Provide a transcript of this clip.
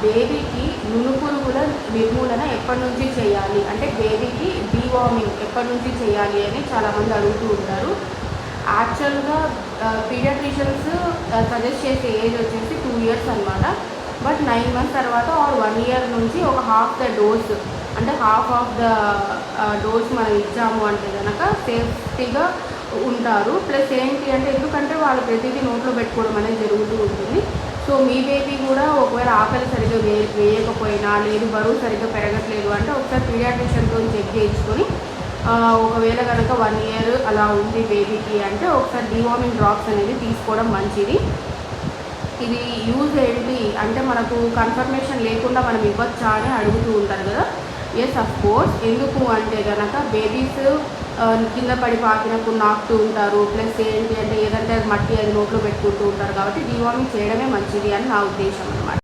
బేబీకి నునుపురుగుల నిర్మూలన ఎప్పటి నుంచి చేయాలి, అంటే బేబీకి డీవార్మింగ్ ఎప్పటి నుంచి చేయాలి అని చాలామంది అడుగుతూ ఉంటారు. యాక్చువల్గా పీడియాట్రిషియన్స్ సజెస్ట్ చేసే ఏజ్ వచ్చేసి 2 years అనమాట. బట్ 9 months తర్వాత ఆర్ 1 year నుంచి ఒక హాఫ్ ద డోస్, అంటే హాఫ్ ఆఫ్ ద డోస్ మనం ఇచ్చాము అంటే కనుక సేఫ్టీగా ఉంటారు. ప్లస్ ఏంటి అంటే, ఎందుకంటే వాళ్ళు ప్రతిదీ నోట్లో పెట్టుకోవడం అనేది జరుగుతూ ఉంటుంది. సో మీ బేబీ కూడా ఒకవేళ ఆకలి సరిగ్గా వేయకపోయినా, లేదు బరువు సరిగ్గా పెరగట్లేదు అంటే ఒకసారి పీడియాట్రిషియన్తో చెక్ చేయించుకొని, ఒకవేళ కనుక 1 year అలా ఉంది బేబీకి అంటే ఒకసారి డీవార్మింగ్ డ్రాప్స్ అనేది తీసుకోవడం మంచిది. ఇది యూజ్ ఏంటి అంటే, మనకు కన్ఫర్మేషన్ లేకుండా మనం ఇవ్వచ్చా అని అడుగుతూ ఉంటారు కదా. Yes, of course. ఎందుకు అంటే కనుక బేబీస్ కింద పడి పాకినప్పుడు నాకుతూ ఉంటారు. ప్లస్ ఏంటి అంటే, ఏదంటే అది మట్టి అది నోట్లో పెట్టుకుంటూ ఉంటారు. కాబట్టి డీవార్మింగ్ చేయడమే మంచిది అని నా ఉద్దేశం అనమాట.